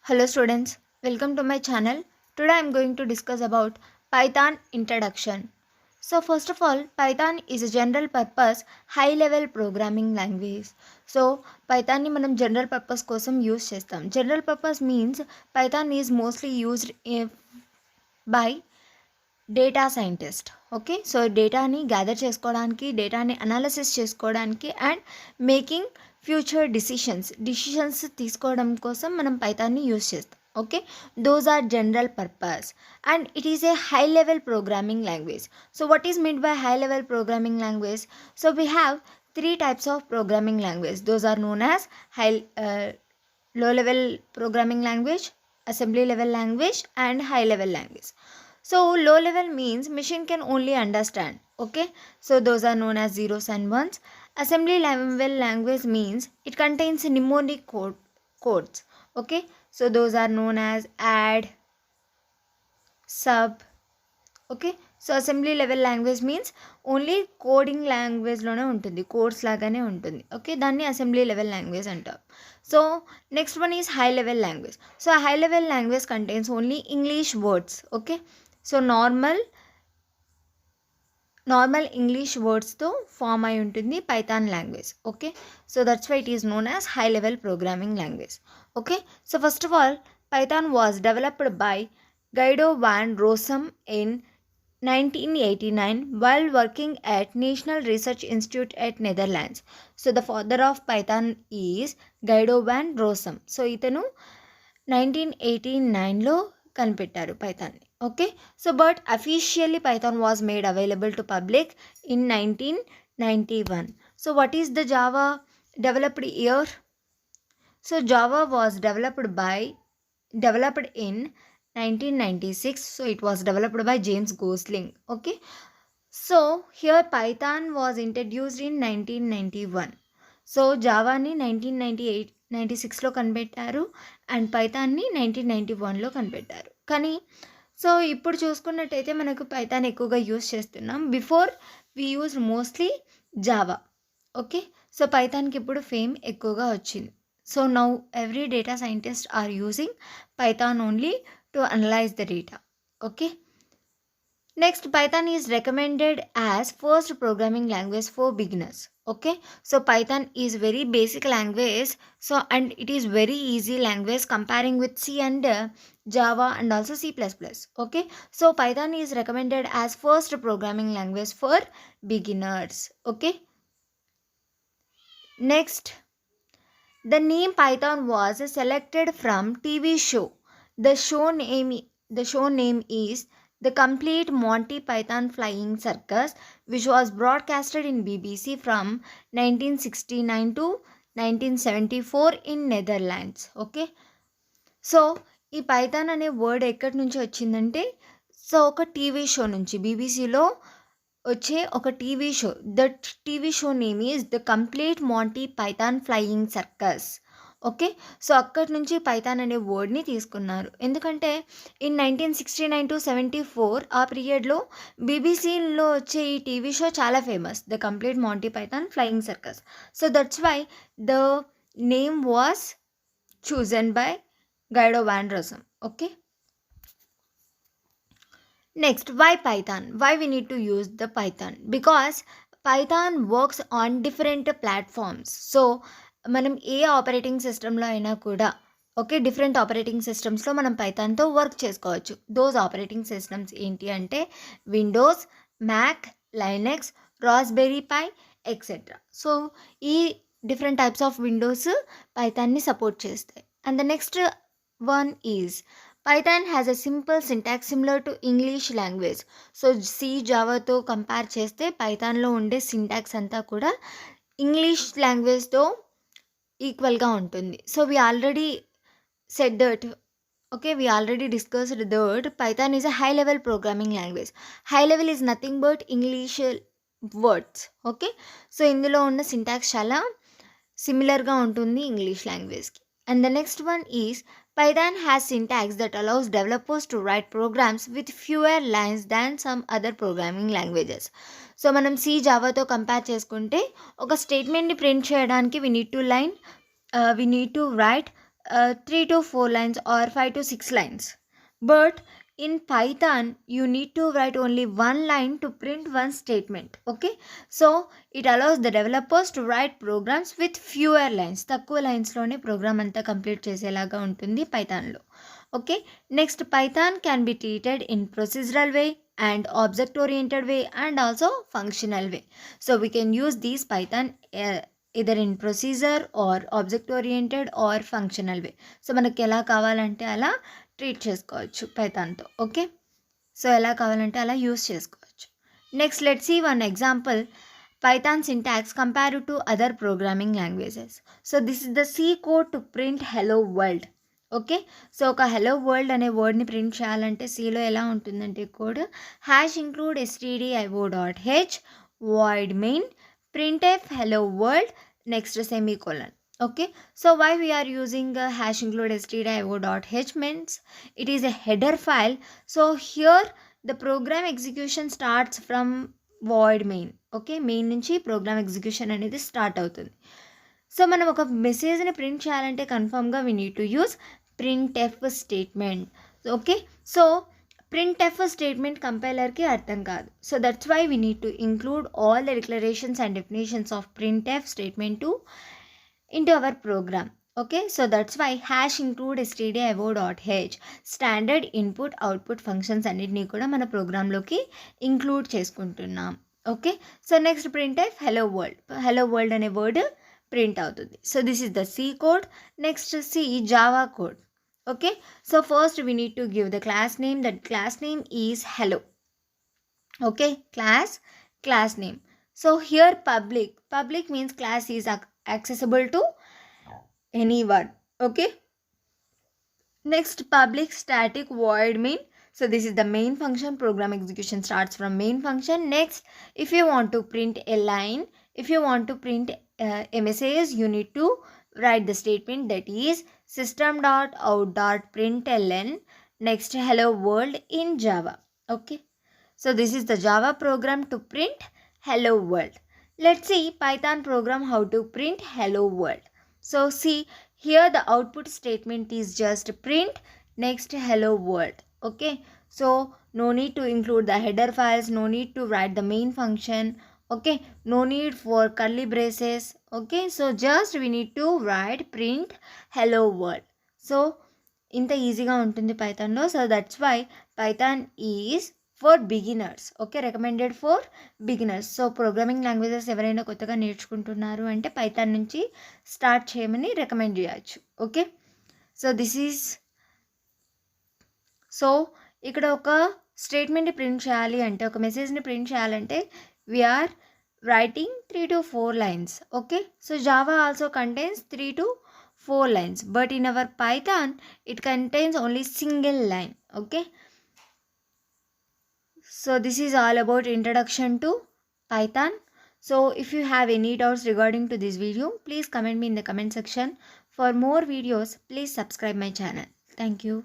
Hello students, welcome to my channel. Today I am going to discuss about Python introduction. So first of all, Python is a general purpose high level programming language. So Python ni manam general purpose kosam use chestam. General purpose means Python is mostly used by data scientist. Okay, so డేటాని gather చేసుకోవడానికి, డేటాని analysis చేసుకోవడానికి and making future decisions తీసుకోవడం కోసం మనం పైథాన్ని use చేస్తాం. Okay, those are general purpose and it is a high level programming language. So what is mean by high level programming language? So we have three types of programming language. Those are known as low level programming language, assembly level language and high level language. So low level means machine can only understand. Okay, so those are known as zeros and ones. Assembly level language means it contains mnemonic codes. Okay, so those are known as add, sub. Okay, so assembly level language means only coding లాంగ్వేజ్లోనే ఉంటుంది, codes లాగానే ఉంటుంది. Okay, దాన్ని assembly level language అంటాం. So next one is high level language. So high level language contains only English words. Okay, so normal English వర్డ్స్తో form అయి ఉంటుంది Python language. Okay, so that's why it is known as high level programming language. Okay, so first of all Python was developed by Guido van రోసమ్ in 1989 while working at National Research Institute at Netherlands. So the father of Python is Guido van Rossum. So itanu 1989లో కనిపెట్టారు పైథాన్ని. Okay, so but officially Python was made available to public in 1991. So what is the Java developed year? So Java was developed in 1996. So it was developed by James Gosling. Okay, so here Python was introduced in 1991. So జావాని 1996లో కనిపెట్టారు and పైథాన్ని 1991లో కనిపెట్టారు. కానీ so ఇప్పుడు చూసుకున్నట్టయితే మనకు Python ఎక్కువగా use చేస్తున్నాం. Before we use mostly Java. Okay, so పైథాన్కి ఇప్పుడు ఫేమ్ ఎక్కువగా వచ్చింది. So now every data scientist are using Python only to analyze the data. Okay, next Python is recommended as first programming language for beginners. Okay, so Python is very basic language, so and it is very easy language comparing with C and Java and also C++. Okay, so Python is recommended as first programming language for beginners. Okay, next the name Python was selected from TV show. The show name is The Complete Monty Python Flying Circus, which was broadcasted in BBC from 1969 to 1974 in Netherlands. Okay, so ఈ Python అనే word ఎక్కడి నుంచి వచ్చిందంటే, so ఒక TV show నుంచి, బీబీసీలో వచ్చే ఒక TV show, that TV show name is the complete Monty Python flying circus. Okay, so అక్కడి నుంచి పైథాన్ అనే వర్డ్ని తీసుకున్నారు. ఎందుకంటే ఇన్ 1969 to 74 ఆ పీరియడ్లో బీబీసీలో వచ్చే ఈ టీవీ షో చాలా famous, the complete Monty Python flying circus. So that's why the name was chosen by Guido van Rossum. Okay, next why Python? Why we need to use the Python? Because Python works on different platforms. So మనం ఏ operating సిస్టంలో అయినా కూడా, okay, different operating సిస్టమ్స్లో మనం పైథాన్తో work చేసుకోవచ్చు. Those operating systems ఏంటి అంటే Windows, Mac, Linux, Raspberry Pi etcetera. So ఈ డిఫరెంట్ టైప్స్ ఆఫ్ విండోస్ పైథాన్ని సపోర్ట్ చేస్తాయి. And the next one is Python has a simple syntax similar to English language. So C జావాతో compare చేస్తే పైథాన్లో ఉండే syntax అంతా కూడా ఇంగ్లీష్ లాంగ్వేజ్తో ఈక్వల్గా ఉంటుంది. So we already said that, okay, we already discussed that Python is a high level programming language. High level is nothing but English words. Okay, so ఇందులో ఉన్న సింటాక్స్ చాలా సిమిలర్గా ఉంటుంది ఇంగ్లీష్ లాంగ్వేజ్కి. And the next one is Python has syntax that allows developers to write programs with fewer lines than some other programming languages. So మనం C జావాతో compare చేసుకుంటే ఒక స్టేట్మెంట్ని ప్రింట్ చేయడానికి we need to write 3 to 4 lines or 5 to 6 lines. But in Python, you need to write only one line to print one statement. Okay, so it allows the developers to write programs with fewer lines. తక్కువ లైన్స్లోనే programme అంతా complete చేసేలాగా ఉంటుంది పైథాన్లో. Okay, next, Python can be treated in procedural way and object oriented way and also functional way. So we can use these Python either in procedure or object oriented or functional way. So మనకి ఎలా కావాలంటే అలా treat చేసుకోవచ్చు పైథాన్తో. Okay, so ఎలా కావాలంటే అలా use చేసుకోవచ్చు. Next let's see one example. Python syntax compared to other programming languages. So this is the C code to print hello world. Okay, so ఒక హెలో వరల్డ్ అనే వర్డ్ని ప్రింట్ చేయాలంటే సిలో ఎలా ఉంటుందంటే code #include stdio.h void main printf hello world next semicolon. Okay, so why we are using #include stdio.h means it is a header file. So here the program execution starts from void main. Okay, main నుంచి program execution అనేది start అవుతుంది. So మనం ఒక మెసేజ్ని print చేయాలంటే కన్ఫర్మ్గా we need to use printf statement. Okay, so printf statement కంపైలర్కి అర్థం కాదు. So that's why we need to include all the declarations and definitions of printf statement into our program. Okay, so that's why #include stdio.h standard input output functions అన్నిటినీ కూడా మన ప్రోగ్రాంలోకి include చేసుకుంటున్నాం. Okay, so next printf hello world అనే word print అవుతుంది. So this is the C code. Next C Java code. Okay, so first we need to give the class name. That class name is hello. Okay, class name. So here public means class is accessible to anyone. Okay, next public static void main. So this is the main function. Program execution starts from main function. Next, if you want to print a line, if you want to print a message, you need to write the statement that is system.out.println next hello world in Java. Okay, so this is the Java program to print hello world. Let's see Python program how to print hello world. So see here the output statement is just print next hello world. Okay, so no need to include the header files, no need to write the main function. Okay, no need for curly braces. Okay, so just we need to write print hello world. So ఇంత ఈజీగా ఉంటుంది పైథాన్లో. So that's why Python is for beginners. Okay, recommended for beginners. So programming languages ఎవరైనా కొత్తగా నేర్చుకుంటున్నారు అంటే Python నుంచి start చేయమని రికమెండ్ చేయొచ్చు. Okay, so this is so ఇక్కడ ఒక స్టేట్మెంట్ని ప్రింట్ చేయాలి అంటే, ఒక మెసేజ్ని ప్రింట్ చేయాలంటే we are writing 3 to 4 lines. Okay, so Java also contains 3 to 4 lines, but in our Python it contains only single line. Okay, so this is all about introduction to Python. So if you have any doubts regarding to this video, please comment me in the comment section. For more videos, please subscribe my channel. Thank you.